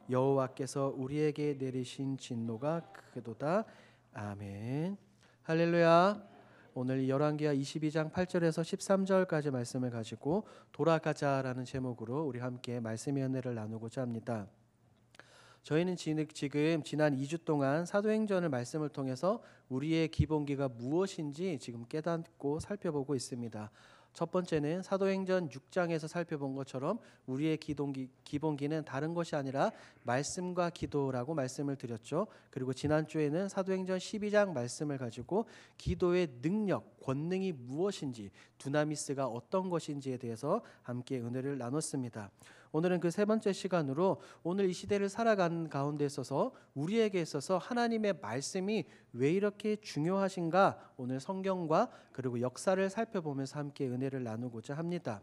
여호와께서 우리에게 내리신 진노가 크도다. 아멘. 할렐루야. 오늘 열왕기하 22장 8절에서 13절까지 말씀을 가지고 돌아가자라는 제목으로 우리 함께 말씀의 은혜를 나누고자 합니다. 저희는 지금 지난 2주 동안 사도행전을 말씀을 통해서 우리의 기본기가 무엇인지 지금 깨닫고 살펴보고 있습니다. 첫 번째는 사도행전 6장에서 살펴본 것처럼 우리의 기본기는 다른 것이 아니라 말씀과 기도라고 말씀을 드렸죠. 그리고 지난주에는 사도행전 12장 말씀을 가지고 기도의 능력, 권능이 무엇인지, 두나미스가 어떤 것인지에 대해서 함께 은혜를 나눴습니다. 오늘은 그 세 번째 시간으로 오늘 이 시대를 살아가는 가운데 있어서 우리에게 있어서 하나님의 말씀이 왜 이렇게 중요하신가, 오늘 성경과 그리고 역사를 살펴보면서 함께 은혜를 나누고자 합니다.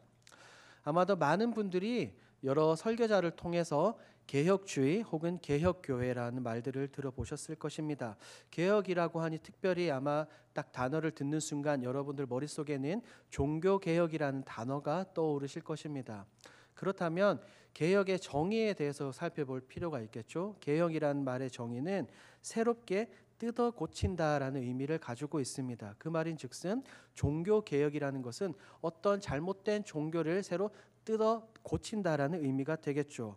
아마도 많은 분들이 여러 설교자를 통해서 개혁주의 혹은 개혁교회라는 말들을 들어보셨을 것입니다. 개혁이라고 하니 특별히 아마 딱 단어를 듣는 순간 여러분들 머릿속에는 종교개혁이라는 단어가 떠오르실 것입니다. 그렇다면 개혁의 정의에 대해서 살펴볼 필요가 있겠죠. 개혁이라는 말의 정의는 새롭게 뜯어 고친다라는 의미를 가지고 있습니다. 그 말인즉슨 종교개혁이라는 것은 어떤 잘못된 종교를 새로 뜯어 고친다라는 의미가 되겠죠.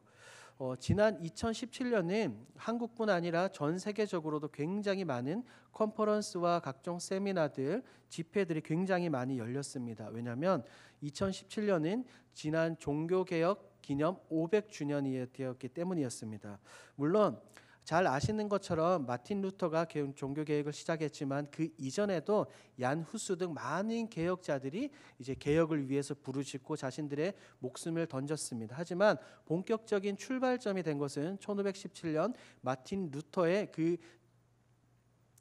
지난 2017년은 한국뿐 아니라 전 세계적으로도 굉장히 많은 컨퍼런스와 각종 세미나들, 집회들이 굉장히 많이 열렸습니다. 왜냐하면 2017년은 지난 종교개혁 기념 500주년이 되었기 때문이었습니다. 물론 잘 아시는 것처럼 마틴 루터가 종교개혁을 시작했지만 그 이전에도 얀 후스 등 많은 개혁자들이 이제 개혁을 위해서 부르짖고 자신들의 목숨을 던졌습니다. 하지만 본격적인 출발점이 된 것은 1517년 마틴 루터의 그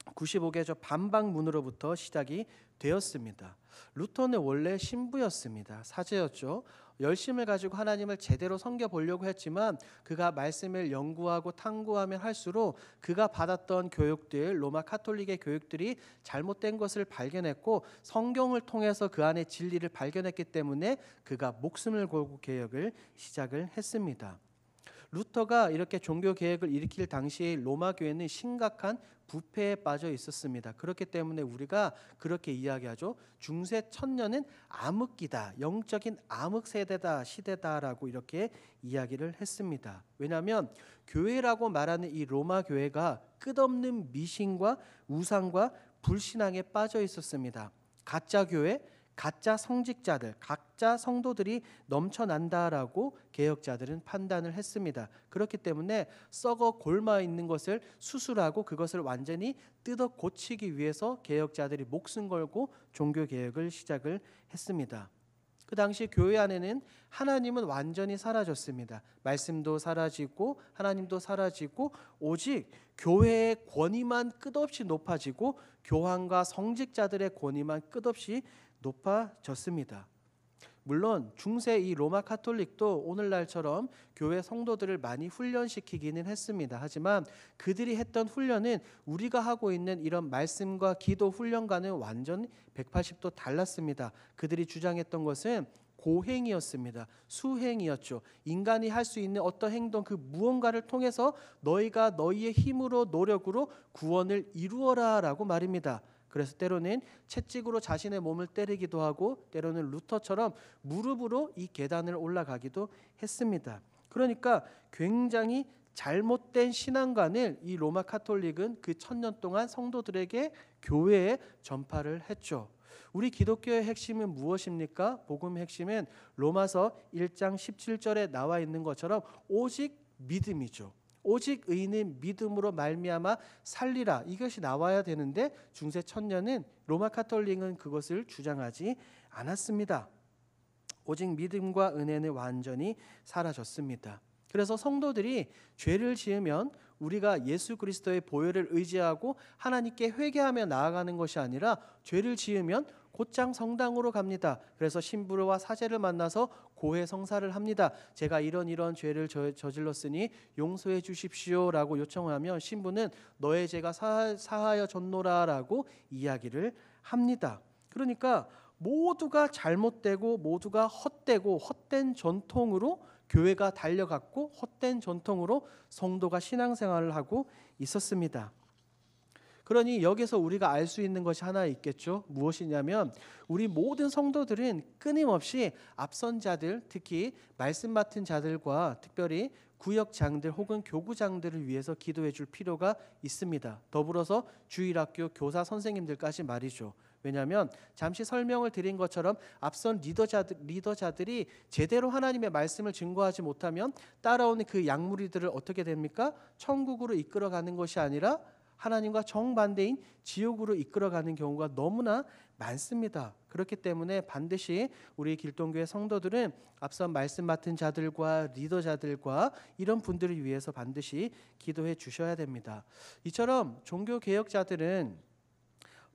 95개 반박문으로부터 시작이 되었습니다. 루터는 원래 신부였습니다. 사제였죠. 열심을 가지고 하나님을 제대로 섬겨보려고 했지만 그가 말씀을 연구하고 탐구하면 할수록 그가 받았던 교육들, 로마 카톨릭의 교육들이 잘못된 것을 발견했고 성경을 통해서 그 안에 진리를 발견했기 때문에 그가 목숨을 걸고 개혁을 시작을 했습니다. 루터가 이렇게 종교 개혁을 일으킬 당시에 로마 교회는 심각한 부패에 빠져 있었습니다. 그렇기 때문에 우리가 그렇게 이야기하죠. 중세 천년은 암흑기다, 영적인 암흑 세대다, 시대다라고 이렇게 이야기를 했습니다. 왜냐하면 교회라고 말하는 이 로마 교회가 끝없는 미신과 우상과 불신앙에 빠져 있었습니다. 가짜 교회, 가짜 성직자들, 가짜 성도들이 넘쳐난다라고 개혁자들은 판단을 했습니다. 그렇기 때문에 썩어 골마 있는 것을 수술하고 그것을 완전히 뜯어 고치기 위해서 개혁자들이 목숨 걸고 종교개혁을 시작을 했습니다. 그 당시 교회 안에는 하나님은 완전히 사라졌습니다. 말씀도 사라지고 하나님도 사라지고 오직 교회의 권위만 끝없이 높아지고 교황과 성직자들의 권위만 끝없이 높아졌습니다. 물론 중세 이 로마 카톨릭도 오늘날처럼 교회 성도들을 많이 훈련시키기는 했습니다. 하지만 그들이 했던 훈련은 우리가 하고 있는 이런 말씀과 기도 훈련과는 완전 180도 달랐습니다. 그들이 주장했던 것은 고행이었습니다. 수행이었죠. 인간이 할 수 있는 어떤 행동, 그 무언가를 통해서 너희가 너희의 힘으로 노력으로 구원을 이루어라 라고 말입니다. 그래서 때로는 채찍으로 자신의 몸을 때리기도 하고 때로는 루터처럼 무릎으로 이 계단을 올라가기도 했습니다. 그러니까 굉장히 잘못된 신앙관을 이 로마 카톨릭은 그 1000년 동안 성도들에게 교회에 전파를 했죠. 우리 기독교의 핵심은 무엇입니까? 복음의 핵심은 로마서 1장 17절에 나와 있는 것처럼 오직 믿음이죠. 오직 의인은 믿음으로 말미암아 살리라, 이것이 나와야 되는데 중세 천년은 로마 카톨릭은 그것을 주장하지 않았습니다. 오직 믿음과 은혜는 완전히 사라졌습니다. 그래서 성도들이 죄를 지으면 우리가 예수 그리스도의 보혈을 의지하고 하나님께 회개하며 나아가는 것이 아니라 죄를 지으면 곧장 성당으로 갑니다. 그래서 신부와 사제를 만나서 고해 성사를 합니다. 제가 이런 죄를 저질렀으니 용서해 주십시오라고 요청하면 신부는 너의 죄가 사하여 졌노라라고 이야기를 합니다. 그러니까 모두가 잘못되고 모두가 헛되고 헛된 전통으로 교회가 달려갔고 헛된 전통으로 성도가 신앙생활을 하고 있었습니다. 그러니 여기서 우리가 알 수 있는 것이 하나 있겠죠. 무엇이냐면 우리 모든 성도들은 끊임없이 앞선 자들, 특히 말씀 맡은 자들과 특별히 구역장들 혹은 교구장들을 위해서 기도해 줄 필요가 있습니다. 더불어서 주일학교 교사 선생님들까지 말이죠. 왜냐하면 잠시 설명을 드린 것처럼 앞선 리더자들이 제대로 하나님의 말씀을 증거하지 못하면 따라오는 그 양무리들을 어떻게 됩니까? 천국으로 이끌어가는 것이 아니라 하나님과 정반대인 지옥으로 이끌어가는 경우가 너무나 많습니다. 그렇기 때문에 반드시 우리 길동교회 성도들은 앞선 말씀 맡은 자들과 리더자들과 이런 분들을 위해서 반드시 기도해 주셔야 됩니다. 이처럼 종교개혁자들은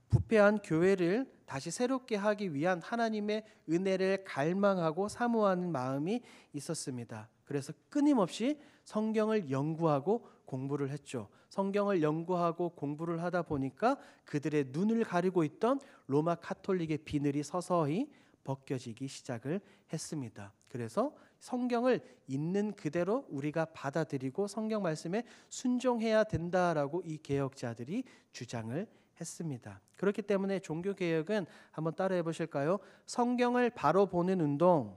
부패한 교회를 다시 새롭게 하기 위한 하나님의 은혜를 갈망하고 사모하는 마음이 있었습니다. 그래서 끊임없이 성경을 연구하고 공부를 했죠. 성경을 연구하고 공부를 하다 보니까 그들의 눈을 가리고 있던 로마 카톨릭의 비늘이 서서히 벗겨지기 시작을 했습니다. 그래서 성경을 있는 그대로 우리가 받아들이고 성경 말씀에 순종해야 된다라고 이 개혁자들이 주장을 했습니다. 그렇기 때문에 종교개혁은 한번 따라해 보실까요? 성경을 바로 보는 운동.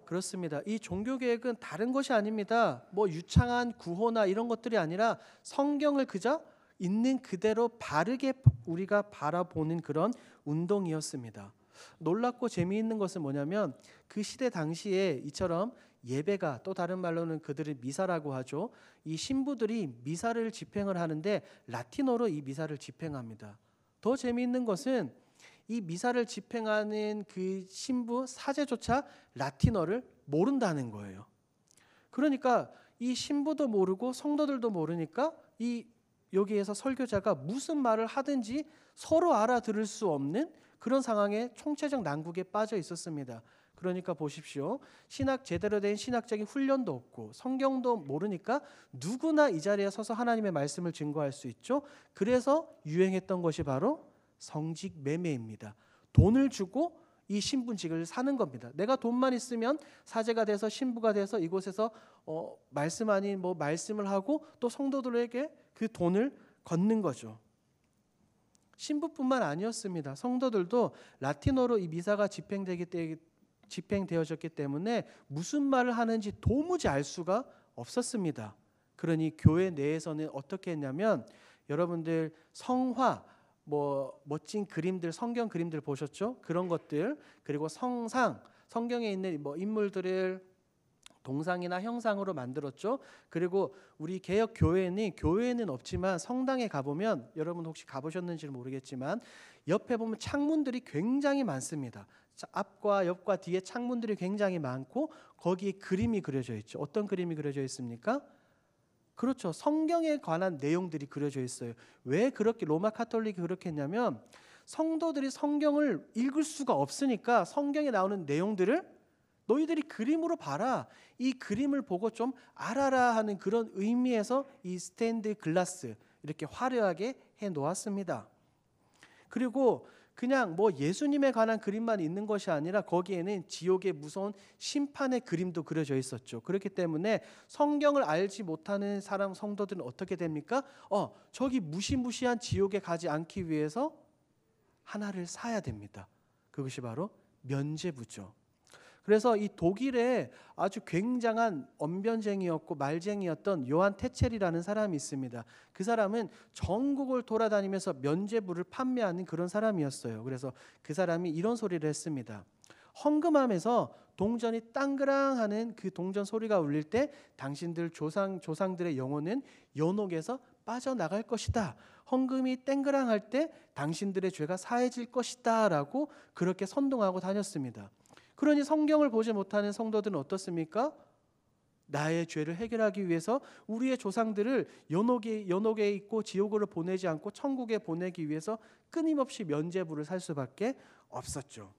그렇습니다. 이 종교개혁은 다른 것이 아닙니다. 뭐 유창한 구호나 이런 것들이 아니라 성경을 그저 있는 그대로 바르게 우리가 바라보는 그런 운동이었습니다. 놀랍고 재미있는 것은 뭐냐면 그 시대 당시에 이처럼 예배가, 또 다른 말로는 그들을 미사라고 하죠. 이 신부들이 미사를 집행을 하는데 라틴어로 이 미사를 집행합니다. 더 재미있는 것은 이 미사를 집행하는 그 신부 사제조차 라틴어를 모른다는 거예요. 그러니까 이 신부도 모르고 성도들도 모르니까 이 여기에서 설교자가 무슨 말을 하든지 서로 알아들을 수 없는 그런 상황에 총체적 난국에 빠져 있었습니다. 그러니까 보십시오. 제대로 된 신학적인 훈련도 없고 성경도 모르니까 누구나 이 자리에 서서 하나님의 말씀을 증거할 수 있죠. 그래서 유행했던 것이 바로 성직 매매입니다. 돈을 주고 이 신분직을 사는 겁니다. 내가 돈만 있으면 사제가 돼서 신부가 돼서 이곳에서 말씀 아닌 뭐 말씀을 하고 또 성도들에게 그 돈을 걷는 거죠. 신부뿐만 아니었습니다. 성도들도 라틴어로 이 미사가 집행되어졌기 때문에 무슨 말을 하는지 도무지 알 수가 없었습니다. 그러니 교회 내에서는 어떻게 했냐면 여러분들 성화, 뭐 멋진 그림들, 성경 그림들 보셨죠? 그런 것들, 그리고 성상, 성경에 있는 뭐 인물들을 동상이나 형상으로 만들었죠. 그리고 우리 개혁 교회에는 없지만 성당에 가보면, 여러분 혹시 가보셨는지 모르겠지만 옆에 보면 창문들이 굉장히 많습니다. 앞과 옆과 뒤에 창문들이 굉장히 많고 거기에 그림이 그려져 있죠. 어떤 그림이 그려져 있습니까? 그렇죠. 성경에 관한 내용들이 그려져 있어요. 왜 그렇게 로마 카톨릭이 그렇게 했냐면 성도들이 성경을 읽을 수가 없으니까 성경에 나오는 내용들을 너희들이 그림으로 봐라. 이 그림을 보고 좀 알아라 하는 그런 의미에서 이 스테인드 글라스 이렇게 화려하게 해 놓았습니다. 그리고 그냥 뭐 예수님에 관한 그림만 있는 것이 아니라 거기에는 지옥의 무서운 심판의 그림도 그려져 있었죠. 그렇기 때문에 성경을 알지 못하는 사람 성도들은 어떻게 됩니까? 저기 무시무시한 지옥에 가지 않기 위해서 하나를 사야 됩니다. 그것이 바로 면죄부죠. 그래서 이 독일에 아주 굉장한 언변쟁이였고 말쟁이였던 요한 테첼이라는 사람이 있습니다. 그 사람은 전국을 돌아다니면서 면죄부를 판매하는 그런 사람이었어요. 그래서 그 사람이 이런 소리를 했습니다. 헌금함에서 동전이 땅그랑하는 그 동전 소리가 울릴 때 당신들 조상들의 영혼은 연옥에서 빠져나갈 것이다. 헌금이 땡그랑할 때 당신들의 죄가 사해질 것이다 라고 그렇게 선동하고 다녔습니다. 그러니 성경을 보지 못하는 성도들은 어떻습니까? 나의 죄를 해결하기 위해서 우리의 조상들을 연옥에 있고 지옥으로 보내지 않고 천국에 보내기 위해서 끊임없이 면죄부를 살 수밖에 없었죠.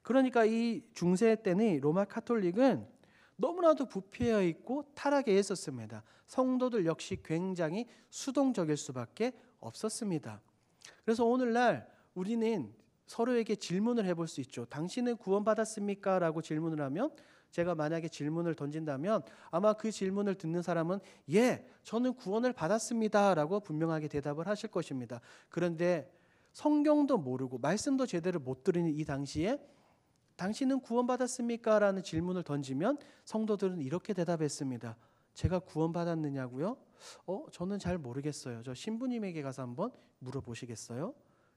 그러니까 이 중세 때는 로마 카톨릭은 너무나도 부패해 있고 타락해 있었습니다. 성도들 역시 굉장히 수동적일 수밖에 없었습니다. 그래서 오늘날 우리는 서로에게 질문을 해볼 수 있죠. 당신은 구원받았습니까? 라고 질문을 하면, 제가 만약에 질문을 던진다면 아마 그 질문을 듣는 사람은 예, 저는 구원을 받았습니다 라고 분명하게 대답을 하실 것입니다. 그런데 성경도 모르고 말씀도 제대로 못 들으니 이 당시에 당신은 구원받았습니까? 라는 질문을 던지면 성도들은 이렇게 대답했습니다. 제가 구원받았느냐고요? 저는 잘 모르겠어요. 저 신부님에게 가서 한번 물어보시겠어요?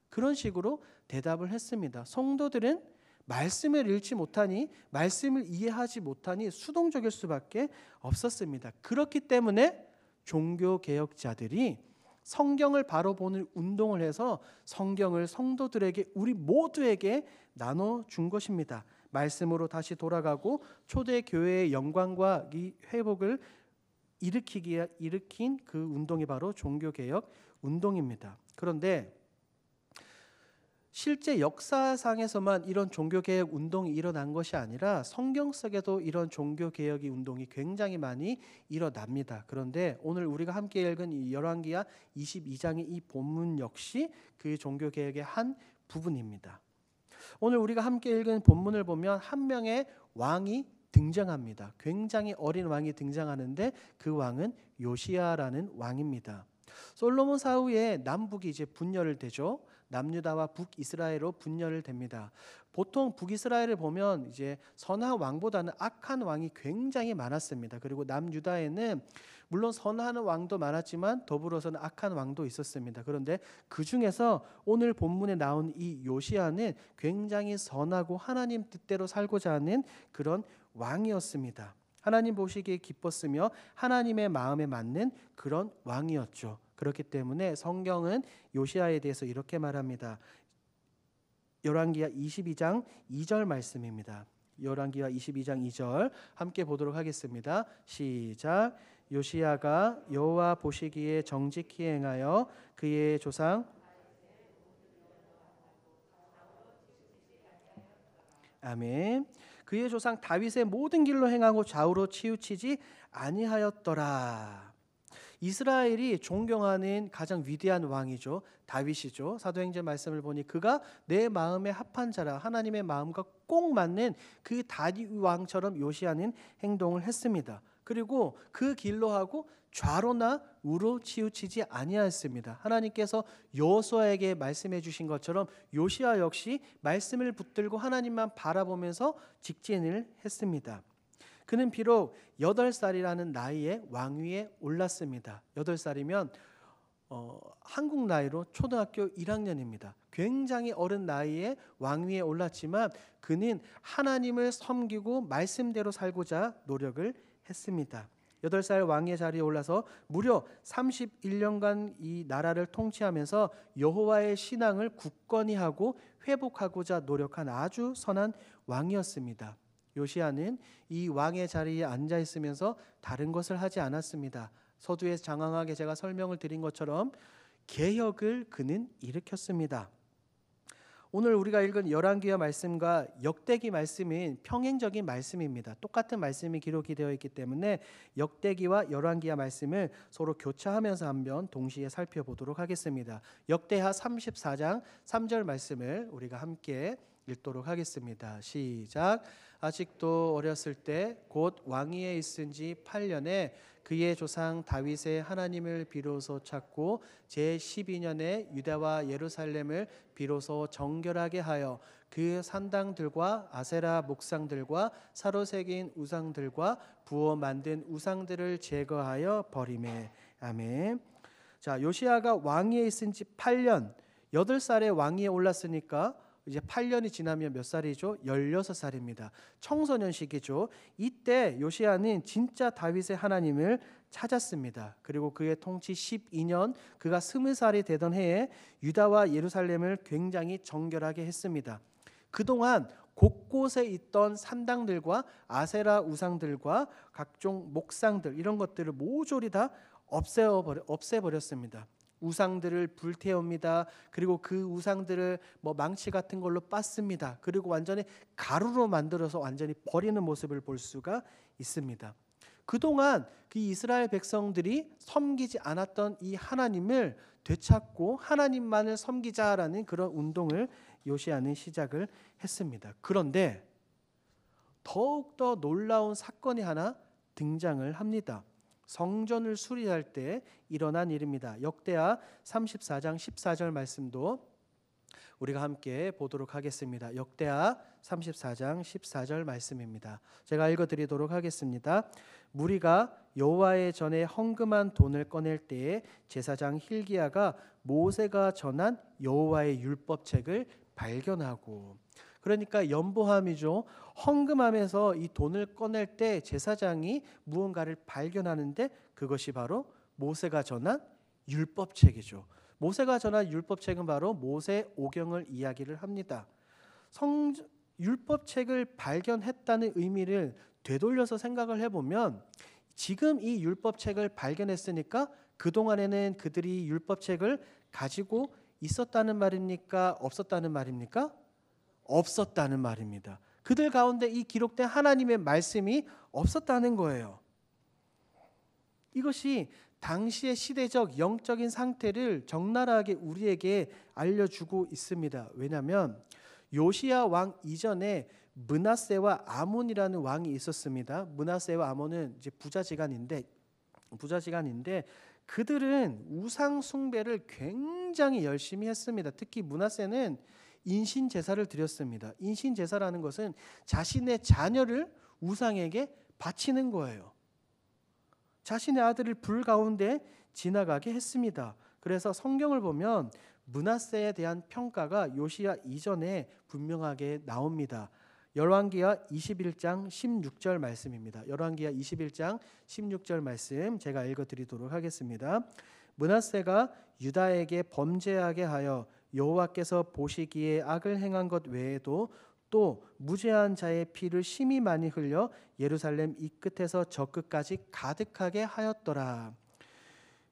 그런 식으로 대답을 했습니다. 성도들은 말씀을 읽지 못하니, 말씀을 이해하지 못하니 수동적일 수밖에 없었습니다. 그렇기 때문에 종교개혁자들이 성경을 바로 보는 운동을 해서 성경을 성도들에게, 우리 모두에게 나눠준 것입니다. 말씀으로 다시 돌아가고 초대교회의 영광과 이 회복을 일으킨 그 운동이 바로 종교개혁 운동입니다. 그런데 실제 역사상에서만 이런 종교개혁 운동이 일어난 것이 아니라 성경 속에도 이런 종교개혁의 운동이 굉장히 많이 일어납니다. 그런데 오늘 우리가 함께 읽은 이 열왕기하 22장의 이 본문 역시 그 종교개혁의 한 부분입니다. 오늘 우리가 함께 읽은 본문을 보면 한 명의 왕이 등장합니다. 굉장히 어린 왕이 등장하는데 그 왕은 요시야라는 왕입니다. 솔로몬 사후에 남북이 이제 분열을 되죠. 남유다와 북이스라엘로 분열을 됩니다. 보통 북이스라엘을 보면 이제 선한 왕보다는 악한 왕이 굉장히 많았습니다. 그리고 남유다에는 물론 선한 왕도 많았지만 더불어서는 악한 왕도 있었습니다. 그런데 그 중에서 오늘 본문에 나온 이 요시야는 굉장히 선하고 하나님 뜻대로 살고자 하는 그런 왕이었습니다. 하나님 보시기에 기뻤으며 하나님의 마음에 맞는 그런 왕이었죠. 그렇기 때문에 성경은 요시야에 대해서 이렇게 말합니다. 열왕기하 22장 2절 말씀입니다. 열왕기하 22장 2절 함께 보도록 하겠습니다. 시작. 요시야가 여호와 보시기에 정직히 행하여 그의 조상 아멘. 그의 조상 다윗의 모든 길로 행하고 좌우로 치우치지 아니하였더라. 이스라엘이 존경하는 가장 위대한 왕이죠. 다윗이죠. 사도행전 말씀을 보니 그가 내 마음에 합한 자라, 하나님의 마음과 꼭 맞는 그 다윗 왕처럼 요시야는 행동을 했습니다. 그리고 그 길로 하고 좌로나 우로 치우치지 아니하였습니다. 하나님께서 여호수아에게 말씀해 주신 것처럼 요시야 역시 말씀을 붙들고 하나님만 바라보면서 직진을 했습니다. 그는 비록 8살이라는 나이에 왕위에 올랐습니다. 8살이면 한국 나이로 초등학교 1학년입니다. 굉장히 어린 나이에 왕위에 올랐지만 그는 하나님을 섬기고 말씀대로 살고자 노력을 했습니다. 8살 왕의 자리에 올라서 무려 31년간 이 나라를 통치하면서 여호와의 신앙을 굳건히 하고 회복하고자 노력한 아주 선한 왕이었습니다. 요시야는 이 왕의 자리에 앉아 있으면서 다른 것을 하지 않았습니다. 서두에 장황하게 제가 설명을 드린 것처럼 개혁을 그는 일으켰습니다. 오늘 우리가 읽은 열왕기하 말씀과 역대기 말씀은 평행적인 말씀입니다. 똑같은 말씀이 기록이 되어 있기 때문에 역대기와 열왕기하 말씀을 서로 교차하면서 한번 동시에 살펴보도록 하겠습니다. 역대하 34장 3절 말씀을 우리가 함께 읽도록 하겠습니다. 시작. 아직도 어렸을 때 곧 왕위에 있은 지 8년에 그의 조상 다윗의 하나님을 비로소 찾고 제12년에 유다와 예루살렘을 비로소 정결하게 하여 그 산당들과 아세라 목상들과 사로 새긴 우상들과 부어 만든 우상들을 제거하여 버리매. 아멘. 자, 요시야가 왕위에 있은 지 8년, 8살에 왕위에 올랐으니까 이제 8년이 지나면 몇 살이죠? 16살입니다. 청소년 시기죠. 이때 요시야는 진짜 다윗의 하나님을 찾았습니다. 그리고 그의 통치 12년, 그가 20살이 되던 해에 유다와 예루살렘을 굉장히 정결하게 했습니다. 그동안 곳곳에 있던 산당들과 아세라 우상들과 각종 목상들 이런 것들을 모조리 다 없애버렸습니다. 우상들을 불태웁니다. 그리고 그 우상들을 망치 같은 걸로 빻습니다. 그리고 완전히 가루로 만들어서 완전히 버리는 모습을 볼 수가 있습니다. 그동안 그 이스라엘 백성들이 섬기지 않았던 이 하나님을 되찾고 하나님만을 섬기자라는 그런 운동을 요시야는 시작을 했습니다. 그런데 더욱더 놀라운 사건이 하나 등장을 합니다. 성전을 수리할 때 일어난 일입니다. 역대하 34장 14절 말씀도 우리가 함께 보도록 하겠습니다. 역대하 34장 14절 말씀입니다. 제가 읽어드리도록 하겠습니다. 무리가 여호와의 전에 헌금한 돈을 꺼낼 때에 제사장 힐기야가 모세가 전한 여호와의 율법책을 발견하고, 그러니까 연보함이죠. 헌금함에서 이 돈을 꺼낼 때 제사장이 무언가를 발견하는데 그것이 바로 모세가 전한 율법책이죠. 모세가 전한 율법책은 바로 모세오경을 이야기를 합니다. 율법책을 발견했다는 의미를 되돌려서 생각을 해보면, 지금 이 율법책을 발견했으니까 그동안에는 그들이 율법책을 가지고 있었다는 말입니까? 없었다는 말입니까? 없었다는 말입니다. 그들 가운데 이 기록된 하나님의 말씀이 없었다는 거예요. 이것이 당시의 시대적 영적인 상태를 적나라하게 우리에게 알려주고 있습니다. 왜냐하면 요시야 왕 이전에 므낫세와 아몬이라는 왕이 있었습니다. 므낫세와 아몬은 이제 부자지간인데 그들은 우상 숭배를 굉장히 열심히 했습니다. 특히 므낫세는 인신 제사를 드렸습니다. 인신 제사라는 것은 자신의 자녀를 우상에게 바치는 거예요. 자신의 아들을 불 가운데 지나가게 했습니다. 그래서 성경을 보면 므낫세에 대한 평가가 요시야 이전에 분명하게 나옵니다. 열왕기하 21장 16절 말씀입니다. 열왕기하 21장 16절 말씀 제가 읽어드리도록 하겠습니다. 므낫세가 유다에게 범죄하게 하여 여호와께서 보시기에 악을 행한 것 외에도 또 무죄한 자의 피를 심히 많이 흘려 예루살렘 이 끝에서 저 끝까지 가득하게 하였더라.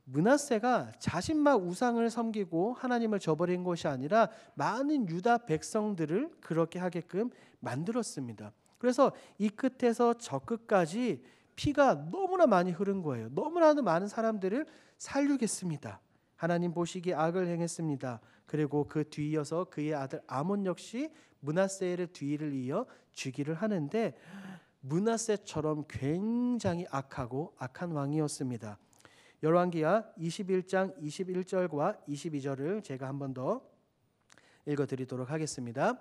므낫세가 자신만 우상을 섬기고 하나님을 저버린 것이 아니라 많은 유다 백성들을 그렇게 하게끔 만들었습니다. 그래서 이 끝에서 저 끝까지 피가 너무나 많이 흐른 거예요. 너무나도 많은 사람들을 살리겠습니다. 하나님 보시기에 악을 행했습니다. 그리고 그 뒤이어서 그의 아들 아몬 역시 므낫세를 뒤를 이어 죽이를 하는데, 므낫세처럼 굉장히 악한 왕이었습니다. 열왕기하 21장 21절과 22절을 제가 한 번 더 읽어드리도록 하겠습니다.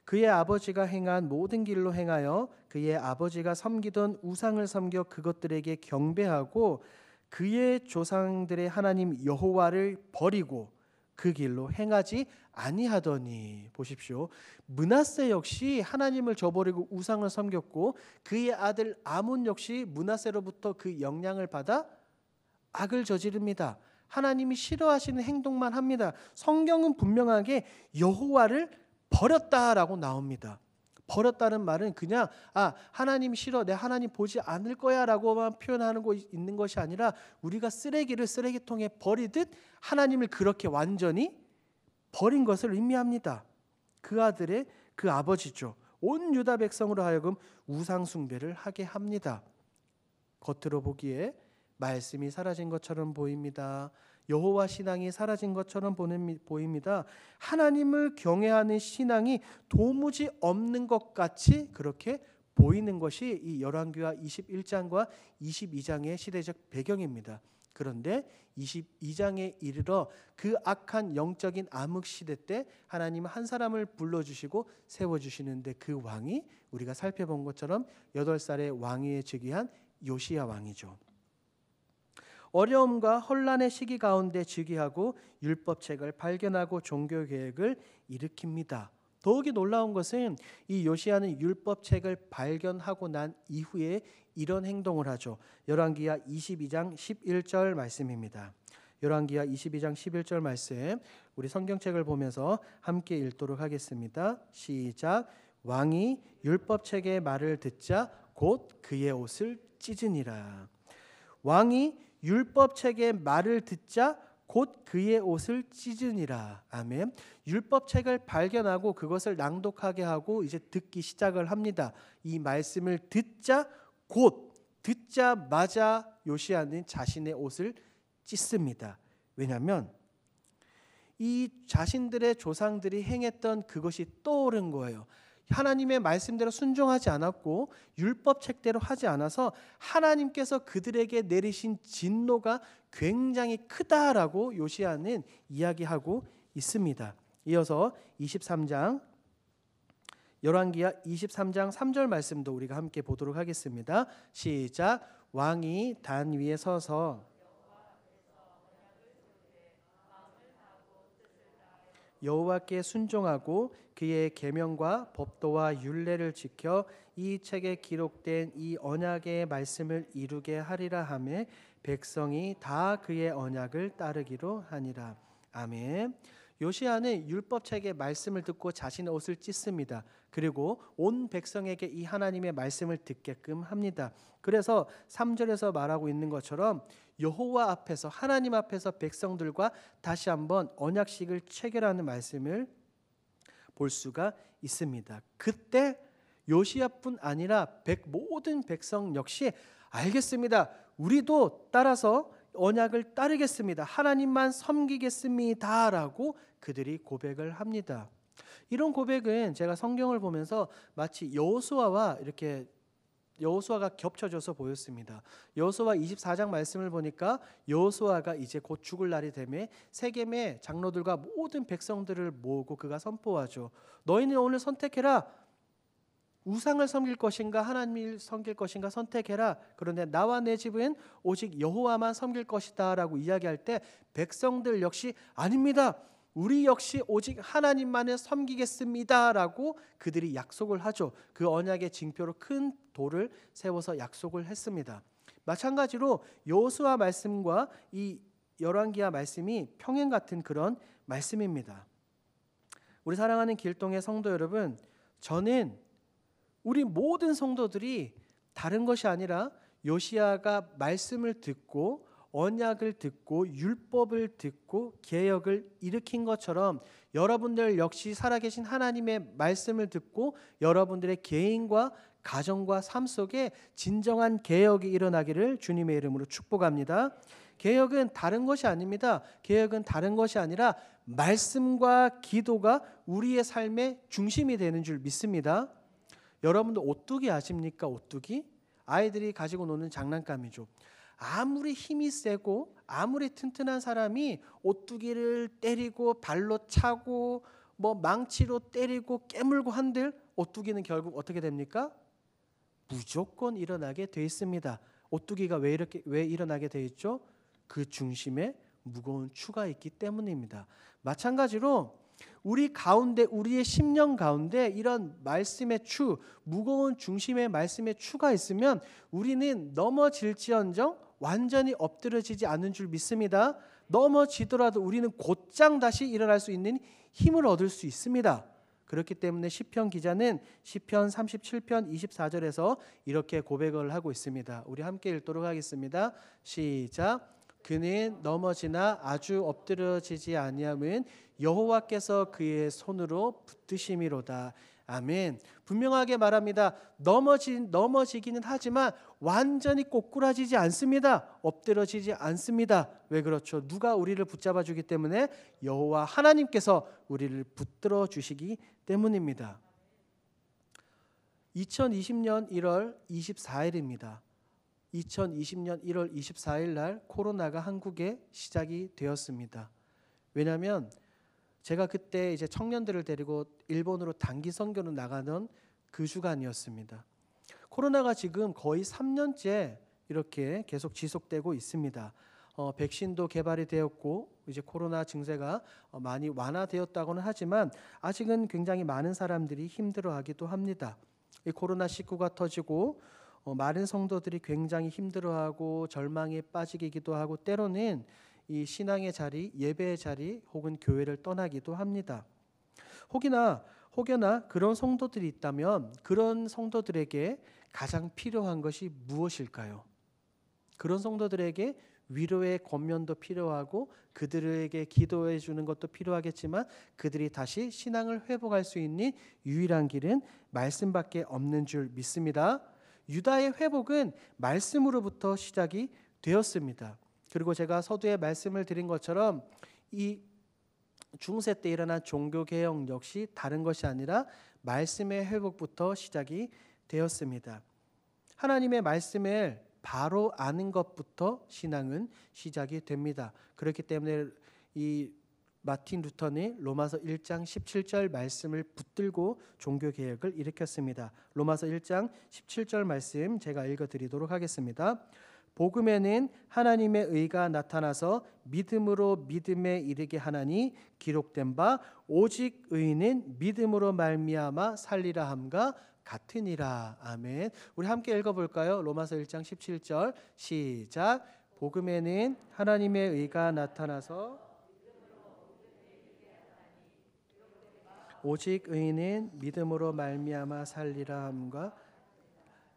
그의 아버지가 행한 모든 길로 행하여 그의 아버지가 섬기던 우상을 섬겨 그것들에게 경배하고 그의 조상들의 하나님 여호와를 버리고 그 길로 행하지 아니하더니. 보십시오. 므낫세 역시 하나님을 저버리고 우상을 섬겼고 그의 아들 아몬 역시 므낫세로부터 그 영향을 받아 악을 저지릅니다. 하나님이 싫어하시는 행동만 합니다. 성경은 분명하게 여호와를 버렸다라고 나옵니다. 버렸다는 말은 그냥 하나님 싫어, 내 하나님 보지 않을 거야 라고만 표현하는 거 있는 것이 아니라 우리가 쓰레기를 쓰레기통에 버리듯 하나님을 그렇게 완전히 버린 것을 의미합니다. 그 아들의 그 아버지죠. 온 유다 백성으로 하여금 우상 숭배를 하게 합니다. 겉으로 보기에 말씀이 사라진 것처럼 보입니다. 여호와 신앙이 사라진 것처럼 보입니다. 하나님을 경외하는 신앙이 도무지 없는 것 같이 그렇게 보이는 것이 이 열왕기하 21장과 22장의 시대적 배경입니다. 그런데 22장에 이르러 그 악한 영적인 암흑 시대 때 하나님은 한 사람을 불러주시고 세워주시는데 그 왕이 우리가 살펴본 것처럼 8살의 왕위에 즉위한 요시야 왕이죠. 어려움과 혼란의 시기 가운데 즉위하고 율법책을 발견하고 종교개혁을 일으킵니다. 더욱이 놀라운 것은 이 요시야는 율법책을 발견하고 난 이후에 이런 행동을 하죠. 열왕기하 22장 11절 말씀입니다. 열왕기하 22장 11절 말씀 우리 성경책을 보면서 함께 읽도록 하겠습니다. 시작. 왕이 율법책의 말을 듣자 곧 그의 옷을 찢으니라. 왕이 율법책의 말을 듣자 곧 그의 옷을 찢으니라. 아멘. 율법책을 발견하고 그것을 낭독하게 하고 이제 듣기 시작을 합니다. 이 말씀을 듣자 곧 듣자마자 요시야는 자신의 옷을 찢습니다. 왜냐하면 이 자신들의 조상들이 행했던 그것이 떠오른 거예요. 하나님의 말씀대로 순종하지 않았고 율법 책대로 하지 않아서 하나님께서 그들에게 내리신 진노가 굉장히 크다라고 요시야는 이야기하고 있습니다. 이어서 23장 열왕기하 23장 3절 말씀도 우리가 함께 보도록 하겠습니다. 시작. 왕이 단 위에 서서 여호와께 순종하고 그의 계명과 법도와 율례를 지켜 이 책에 기록된 이 언약의 말씀을 이루게 하리라 하며 백성이 다 그의 언약을 따르기로 하니라. 아멘. 요시야는 율법책의 말씀을 듣고 자신의 옷을 찢습니다. 그리고 온 백성에게 이 하나님의 말씀을 듣게끔 합니다. 그래서 3절에서 말하고 있는 것처럼 여호와 앞에서 하나님 앞에서 백성들과 다시 한번 언약식을 체결하는 말씀을 볼 수가 있습니다. 그때 요시야뿐 아니라 모든 백성 역시 알겠습니다. 우리도 따라서 언약을 따르겠습니다. 하나님만 섬기겠습니다. 라고 그들이 고백을 합니다. 이런 고백은 제가 성경을 보면서 마치 여호수아와 이렇게 여호수아가 겹쳐져서 보였습니다. 여호수아 24장 말씀을 보니까 여호수아가 이제 곧 죽을 날이 되매 세겜의 장로들과 모든 백성들을 모으고 그가 선포하죠. 너희는 오늘 선택해라. 우상을 섬길 것인가 하나님을 섬길 것인가 선택해라. 그런데 나와 내 집은 오직 여호와만 섬길 것이다 라고 이야기할 때 백성들 역시 아닙니다. 우리 역시 오직 하나님만을 섬기겠습니다 라고 그들이 약속을 하죠. 그 언약의 징표로 큰 돌을 세워서 약속을 했습니다. 마찬가지로 여호수아 말씀과 이 열왕기하 말씀이 평행 같은 그런 말씀입니다. 우리 사랑하는 길동의 성도 여러분, 저는 우리 모든 성도들이 다른 것이 아니라 요시야가 말씀을 듣고 언약을 듣고 율법을 듣고 개혁을 일으킨 것처럼 여러분들 역시 살아계신 하나님의 말씀을 듣고 여러분들의 개인과 가정과 삶 속에 진정한 개혁이 일어나기를 주님의 이름으로 축복합니다. 개혁은 다른 것이 아닙니다. 개혁은 다른 것이 아니라 말씀과 기도가 우리의 삶의 중심이 되는 줄 믿습니다. 여러분들 오뚜기 아십니까? 오뚜기? 아이들이 가지고 노는 장난감이죠. 아무리 힘이 세고 아무리 튼튼한 사람이 오뚜기를 때리고 발로 차고 망치로 때리고 깨물고 한들 오뚜기는 결국 어떻게 됩니까? 무조건 일어나게 돼 있습니다. 오뚜기가 왜 일어나게 돼 있죠? 그 중심에 무거운 추가 있기 때문입니다. 마찬가지로 우리 가운데 우리의 심령 가운데 이런 말씀의 추, 무거운 중심의 말씀의 추가 있으면 우리는 넘어질지언정 완전히 엎드러지지 않는 줄 믿습니다. 넘어지더라도 우리는 곧장 다시 일어날 수 있는 힘을 얻을 수 있습니다. 그렇기 때문에 시편 기자는 시편 37편 24절에서 이렇게 고백을 하고 있습니다. 우리 함께 읽도록 하겠습니다. 시작. 그는 넘어지나 아주 엎드러지지 아니함은 여호와께서 그의 손으로 붙드심이로다. 아멘. 분명하게 말합니다. 넘어지기는 하지만 완전히 꼬꾸라지지 않습니다. 엎드러지지 않습니다. 왜 그렇죠? 누가 우리를 붙잡아 주기 때문에 여호와 하나님께서 우리를 붙들어 주시기 때문입니다. 2020년 1월 24일입니다. 2020년 1월 24일 날 코로나가 한국에 시작이 되었습니다. 왜냐하면 제가 그때 이제 청년들을 데리고 일본으로 단기 선교로 나가는 그 주간이었습니다. 코로나가 지금 거의 3년째 이렇게 계속 지속되고 있습니다. 백신도 개발이 되었고 이제 코로나 증세가 많이 완화되었다고는 하지만 아직은 굉장히 많은 사람들이 힘들어하기도 합니다. 이 코로나19가 터지고 많은 성도들이 굉장히 힘들어하고 절망에 빠지기도 하고 때로는 이 신앙의 자리, 예배의 자리 혹은 교회를 떠나기도 합니다. 혹여나 그런 성도들이 있다면 그런 성도들에게 가장 필요한 것이 무엇일까요? 그런 성도들에게 위로의 권면도 필요하고 그들에게 기도해 주는 것도 필요하겠지만 그들이 다시 신앙을 회복할 수 있는 유일한 길은 말씀밖에 없는 줄 믿습니다. 유다의 회복은 말씀으로부터 시작이 되었습니다. 그리고 제가 서두에 말씀을 드린 것처럼 이 중세 때 일어난 종교개혁 역시 다른 것이 아니라 말씀의 회복부터 시작이 되었습니다. 하나님의 말씀을 바로 아는 것부터 신앙은 시작이 됩니다. 그렇기 때문에 이 마틴 루터는 로마서 1장 17절 말씀을 붙들고 종교개혁을 일으켰습니다. 로마서 1장 17절 말씀 제가 읽어드리도록 하겠습니다. 복음에는 하나님의 의가 나타나서 믿음으로 믿음에 이르게 하나니 기록된 바 오직 의인은 믿음으로 말미암아 살리라 함과 같으니라. 아멘. 우리 함께 읽어볼까요? 로마서 1장 17절 시작. 복음에는 하나님의 의가 나타나서 오직 의인은 믿음으로 말미암아 살리라 함과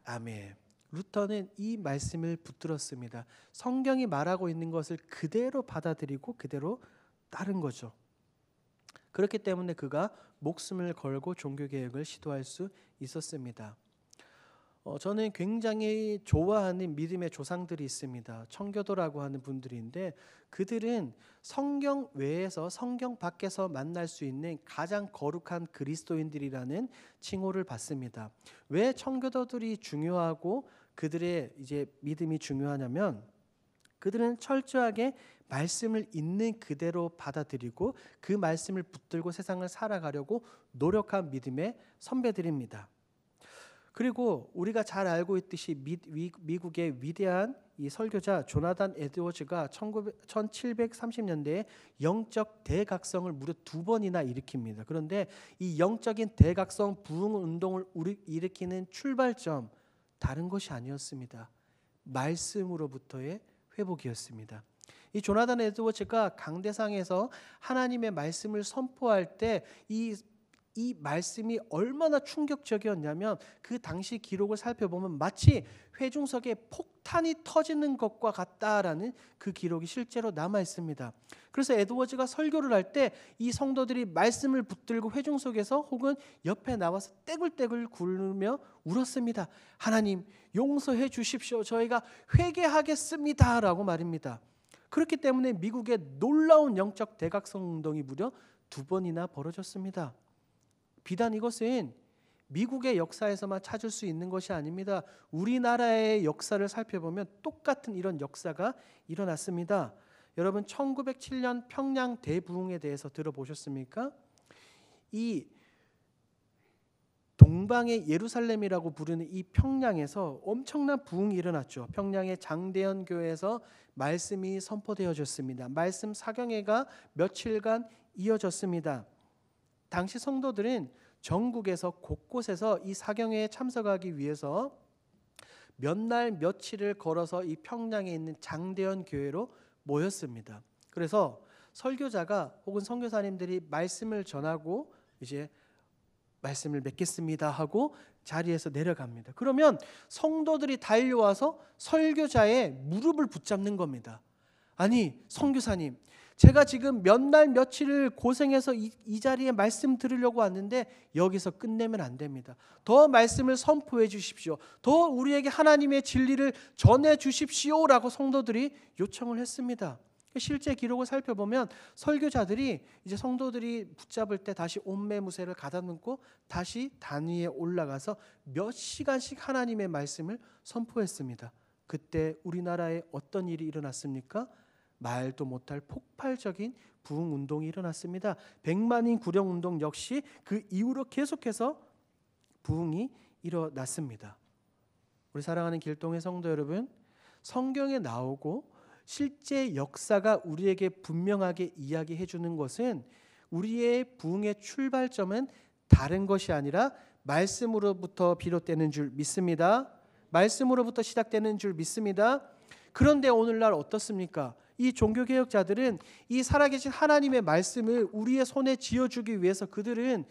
아멘. 루터는 이 말씀을 붙들었습니다. 성경이 말하고 있는 것을 그대로 받아들이고 그대로 따른 거죠. 그렇기 때문에 그가 목숨을 걸고 종교개혁을 시도할 수 있었습니다. 저는 굉장히 좋아하는 믿음의 조상들이 있습니다. 청교도라고 하는 분들인데 그들은 성경 외에서 성경 밖에서 만날 수 있는 가장 거룩한 그리스도인들이라는 칭호를 받습니다. 왜 청교도들이 중요하고 그들의 이제 믿음이 중요하냐면 그들은 철저하게 말씀을 있는 그대로 받아들이고 그 말씀을 붙들고 세상을 살아가려고 노력한 믿음의 선배들입니다. 그리고 우리가 잘 알고 있듯이 미국의 위대한 이 설교자 조나단 에드워즈가 1730년대에 영적 대각성을 무려 2번이나 일으킵니다. 그런데 이 영적인 대각성 부흥 운동을 일으키는 출발점 다른 것이 아니었습니다. 말씀으로부터의 회복이었습니다. 이 조나단 에드워즈가 강대상에서 하나님의 말씀을 선포할 때 이 말씀이 얼마나 충격적이었냐면 그 당시 기록을 살펴보면 마치 회중석에 폭탄이 터지는 것과 같다라는 그 기록이 실제로 남아 있습니다. 그래서 에드워즈가 설교를 할 때 이 성도들이 말씀을 붙들고 회중석에서 혹은 옆에 나와서 떼굴떼굴 굴며 울었습니다. 하나님 용서해 주십시오. 저희가 회개하겠습니다라고 말입니다. 그렇기 때문에 미국의 놀라운 영적 대각성 운동이 무려 2번이나 벌어졌습니다. 비단 이것은 미국의 역사에서만 찾을 수 있는 것이 아닙니다. 우리나라의 역사를 살펴보면 똑같은 이런 역사가 일어났습니다. 여러분 1907년 평양 대부흥에 대해서 들어보셨습니까? 이 동방의 예루살렘이라고 부르는 이 평양에서 엄청난 부흥이 일어났죠. 평양의 장대현 교회에서 말씀이 선포되어졌습니다. 말씀 사경회가 며칠간 이어졌습니다. 당시 성도들은 전국에서 곳곳에서 이 사경회에 참석하기 위해서 몇 날 며칠을 걸어서 이 평양에 있는 장대현 교회로 모였습니다. 그래서 설교자가 혹은 선교사님들이 말씀을 전하고 이제 말씀을 맺겠습니다 하고 자리에서 내려갑니다. 그러면 성도들이 달려와서 설교자의 무릎을 붙잡는 겁니다. 아니 선교사님, 제가 지금 몇 날 며칠을 고생해서 이 자리에 말씀 들으려고 왔는데 여기서 끝내면 안 됩니다. 더 말씀을 선포해 주십시오. 더 우리에게 하나님의 진리를 전해 주십시오라고 성도들이 요청을 했습니다. 실제 기록을 살펴보면 설교자들이 이제 성도들이 붙잡을 때 다시 옷매무새를 가다듬고 다시 단 위에 올라가서 몇 시간씩 하나님의 말씀을 선포했습니다. 그때 우리나라에 어떤 일이 일어났습니까? 말도 못할 폭발적인 부흥 운동이 일어났습니다. 100만인 구령 운동 역시 그 이후로 계속해서 부흥이 일어났습니다. 우리 사랑하는 길동의 성도 여러분, 성경에 나오고 실제 역사가 우리에게 분명하게 이야기해 주는 것은 우리의 부흥의 출발점은 다른 것이 아니라 말씀으로부터 비롯되는 줄 믿습니다. 말씀으로부터 시작되는 줄 믿습니다. 그런데 오늘날 어떻습니까? 이 종교개혁자들은 이 살아계신 하나님의 말씀을 우리의 손에 쥐어주기 위해서 그들은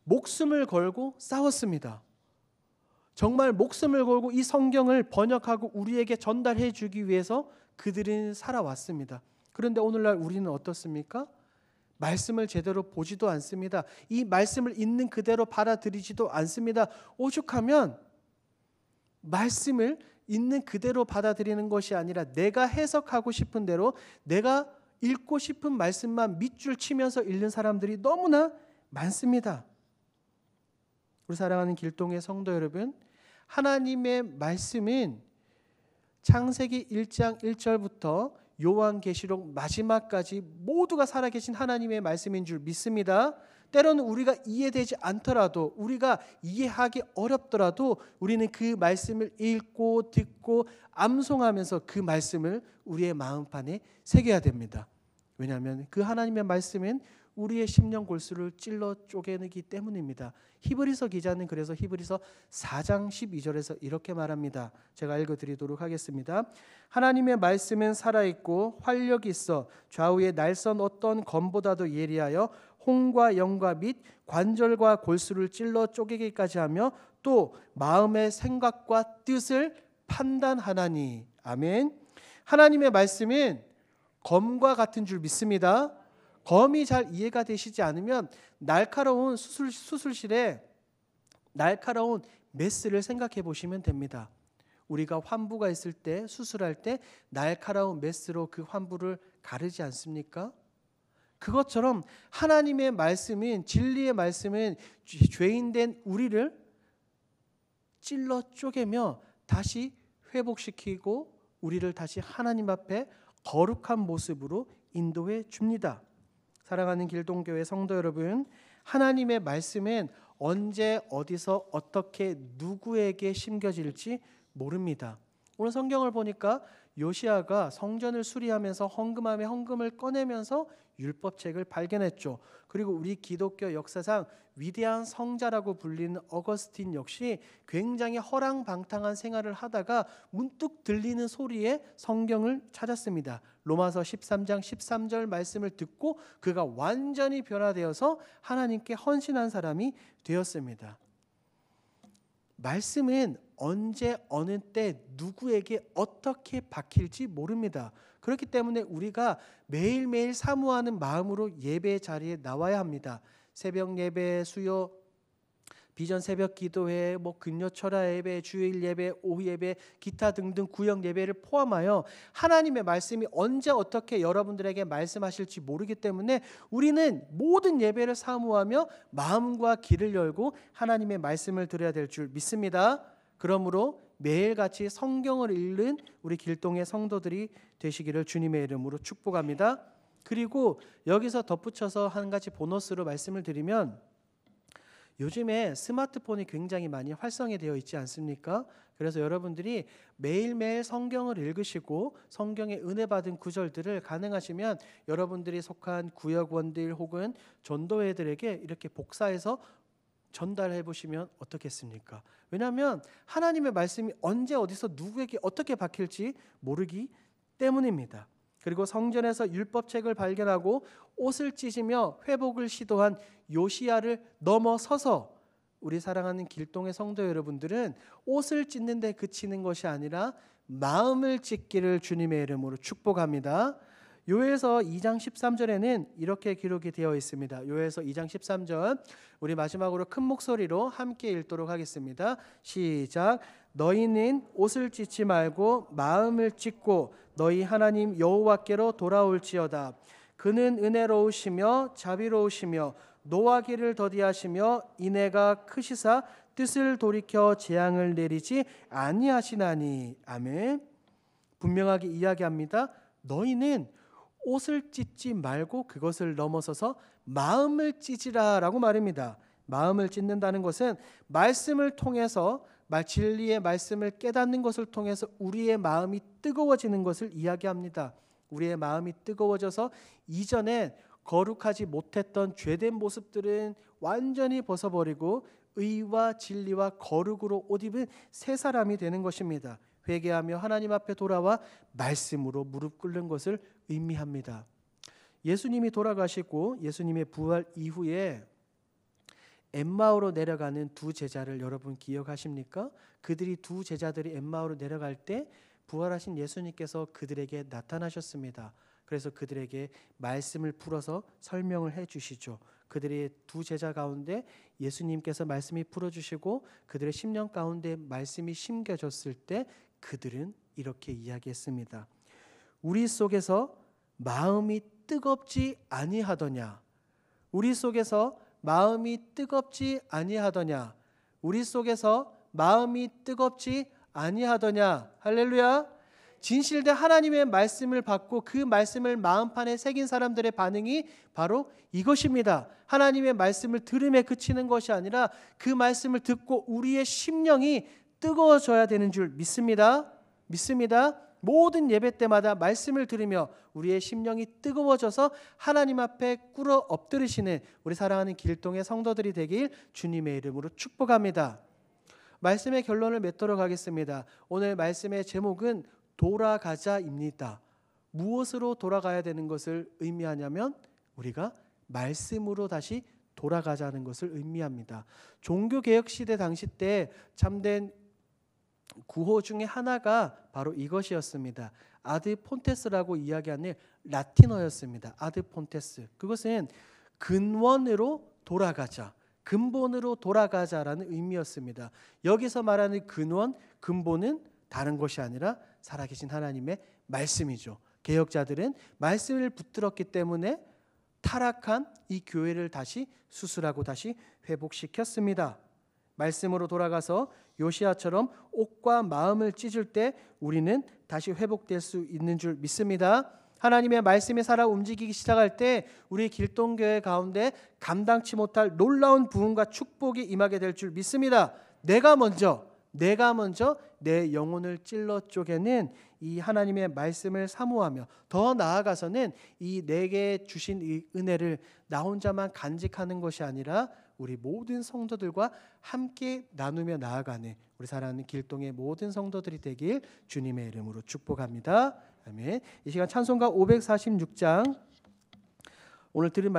목숨을 걸고 싸웠습니다. 정말 목숨을 걸고 이 성경을 번역하고 우리에게 전달해 주기 위해서 그들은 살아왔습니다. 그런데 오늘날 우리는 어떻습니까? 말씀을 제대로 보지도 않습니다. 이 말씀을 있는 그대로 받아들이지도 않습니다. 오죽하면 말씀을 있는 그대로 받아들이는 것이 아니라 내가 해석하고 싶은 대로 내가 읽고 싶은 말씀만 밑줄 치면서 읽는 사람들이 너무나 많습니다. 우리 사랑하는 길동의 성도 여러분, 하나님의 말씀은 창세기 1장 1절부터 요한계시록 마지막까지 모두가 살아계신 하나님의 말씀인 줄 믿습니다. 때로는 우리가 이해되지 않더라도, 우리가 이해하기 어렵더라도 우리는 그 말씀을 읽고 듣고 암송하면서 그 말씀을 우리의 마음판에 새겨야 됩니다. 왜냐하면 그 하나님의 말씀은 우리의 심령 골수를 찔러 쪼개기 때문입니다. 히브리서 기자는 그래서 히브리서 4장 12절에서 이렇게 말합니다. 제가 읽어드리도록 하겠습니다. 하나님의 말씀은 살아있고 활력이 있어 좌우의 날선 어떤 검보다도 예리하여 홍과 영과 및 관절과 골수를 찔러 쪼개기까지 하며 또 마음의 생각과 뜻을 판단하나니. 아멘. 하나님의 말씀은 검과 같은 줄 믿습니다. 검이 잘 이해가 되시지 않으면 날카로운 수술실에 날카로운 메스를 생각해 보시면 됩니다. 우리가 환부가 있을 때, 수술할 때 날카로운 메스로 그 환부를 가르지 않습니까? 그것처럼 하나님의 말씀은, 진리의 말씀은 죄인된 우리를 찔러 쪼개며 다시 회복시키고 우리를 다시 하나님 앞에 거룩한 모습으로 인도해 줍니다. 사랑하는 길동교회 성도 여러분, 하나님의 말씀은 언제 어디서 어떻게 누구에게 심겨질지 모릅니다. 오늘 성경을 보니까 요시야가 성전을 수리하면서 헌금함에 헌금을 꺼내면서 율법책을 발견했죠. 그리고 우리 기독교 역사상 위대한 성자라고 불리는 어거스틴 역시 굉장히 허랑방탕한 생활을 하다가 문득 들리는 소리에 성경을 찾았습니다. 로마서 13장 13절 말씀을 듣고 그가 완전히 변화되어서 하나님께 헌신한 사람이 되었습니다. 말씀은 언제 어느 때 누구에게 어떻게 박힐지 모릅니다. 그렇기 때문에 우리가 매일매일 사모하는 마음으로 예배 자리에 나와야 합니다. 새벽 예배, 수요 비전 새벽 기도회, 금요 철야 예배, 주일 예배, 오후 예배, 기타 등등 구역 예배를 포함하여 하나님의 말씀이 언제 어떻게 여러분들에게 말씀하실지 모르기 때문에 우리는 모든 예배를 사모하며 마음과 귀를 열고 하나님의 말씀을 들어야 될 줄 믿습니다. 그러므로 매일같이 성경을 읽는 우리 길동의 성도들이 되시기를 주님의 이름으로 축복합니다. 그리고 여기서 덧붙여서 한 가지 보너스로 말씀을 드리면, 요즘에 스마트폰이 굉장히 많이 활성화되어 있지 않습니까? 그래서 여러분들이 매일매일 성경을 읽으시고 성경의 은혜 받은 구절들을 가능하시면 여러분들이 속한 구역원들 혹은 전도회들에게 이렇게 복사해서 전달해 보시면 어떻겠습니까? 왜냐하면 하나님의 말씀이 언제 어디서 누구에게 어떻게 박힐지 모르기 때문입니다. 그리고 성전에서 율법책을 발견하고 옷을 찢으며 회복을 시도한 요시야를 넘어서서 우리 사랑하는 길동의 성도 여러분들은 옷을 찢는 데 그치는 것이 아니라 마음을 찢기를 주님의 이름으로 축복합니다. 요엘서 2장 13절에는 이렇게 기록이 되어 있습니다. 요엘서 2장 13절, 우리 마지막으로 큰 목소리로 함께 읽도록 하겠습니다. 시작. 너희는 옷을 찢지 말고 마음을 찢고 너희 하나님 여호와께로 돌아올지어다. 그는 은혜로우시며 자비로우시며 노하기를 더디하시며 인애가 크시사 뜻을 돌이켜 재앙을 내리지 아니하시나니. 아멘. 분명하게 이야기합니다. 너희는 옷을 찢지 말고 그것을 넘어서서 마음을 찢으라라고 말입니다. 마음을 찢는다는 것은 말씀을 통해서 진리의 말씀을 깨닫는 것을 통해서 우리의 마음이 뜨거워지는 것을 이야기합니다. 우리의 마음이 뜨거워져서 이전에 거룩하지 못했던 죄된 모습들은 완전히 벗어버리고 의와 진리와 거룩으로 옷 입은 새 사람이 되는 것입니다. 회개하며 하나님 앞에 돌아와 말씀으로 무릎 꿇는 것을 의미합니다. 예수님이 돌아가시고 예수님의 부활 이후에 엠마오로 내려가는 두 제자를 여러분 기억하십니까? 그들이 두 제자들이 엠마오로 내려갈 때 부활하신 예수님께서 그들에게 나타나셨습니다. 그래서 그들에게 말씀을 풀어서 설명을 해 주시죠. 그들의 두 제자 가운데 예수님께서 말씀이 풀어주시고 그들의 심령 가운데 말씀이 심겨졌을 때 그들은 이렇게 이야기했습니다. 우리 속에서 마음이 뜨겁지 아니하더냐? 우리 속에서 마음이 뜨겁지 아니하더냐? 우리 속에서 마음이 뜨겁지 아니하더냐? 할렐루야. 진실된 하나님의 말씀을 받고 그 말씀을 마음판에 새긴 사람들의 반응이 바로 이것입니다. 하나님의 말씀을 들음에 그치는 것이 아니라 그 말씀을 듣고 우리의 심령이 뜨거워져야 되는 줄 믿습니다. 모든 예배 때마다 말씀을 들으며 우리의 심령이 뜨거워져서 하나님 앞에 꿇어 엎드리시는 우리 사랑하는 길동의 성도들이 되길 주님의 이름으로 축복합니다. 말씀의 결론을 맺도록 하겠습니다. 오늘 말씀의 제목은 돌아가자입니다. 무엇으로 돌아가야 되는 것을 의미하냐면 우리가 말씀으로 다시 돌아가자는 것을 의미합니다. 종교개혁 시대 당시 때 참된 구호 중에 하나가 바로 이것이었습니다. 아드 폰테스라고 이야기하는 라틴어였습니다. 아드 폰테스. 그것은 근원으로 돌아가자, 근본으로 돌아가자라는 의미였습니다. 여기서 말하는 근본은 다른 것이 아니라 살아계신 하나님의 말씀이죠. 개혁자들은 말씀을 붙들었기 때문에 타락한 이 교회를 다시 수술하고 다시 회복시켰습니다. 말씀으로 돌아가서 요시야처럼 옷과 마음을 찢을 때 우리는 다시 회복될 수 있는 줄 믿습니다. 하나님의 말씀이 살아 움직이기 시작할 때 우리 길동교회 가운데 감당치 못할 놀라운 부흥과 축복이 임하게 될 줄 믿습니다. 내가 먼저 내 영혼을 찔러 쪼개는 이 하나님의 말씀을 사모하며 더 나아가서는 이 내게 주신 이 은혜를 나 혼자만 간직하는 것이 아니라 우리 모든 성도들과 함께 나누며 나아가는 우리 사랑하는 길동의 모든 성도들이 되길 주님의 이름으로 축복합니다. 아멘. 이 시간 찬송가 546장 오늘 들은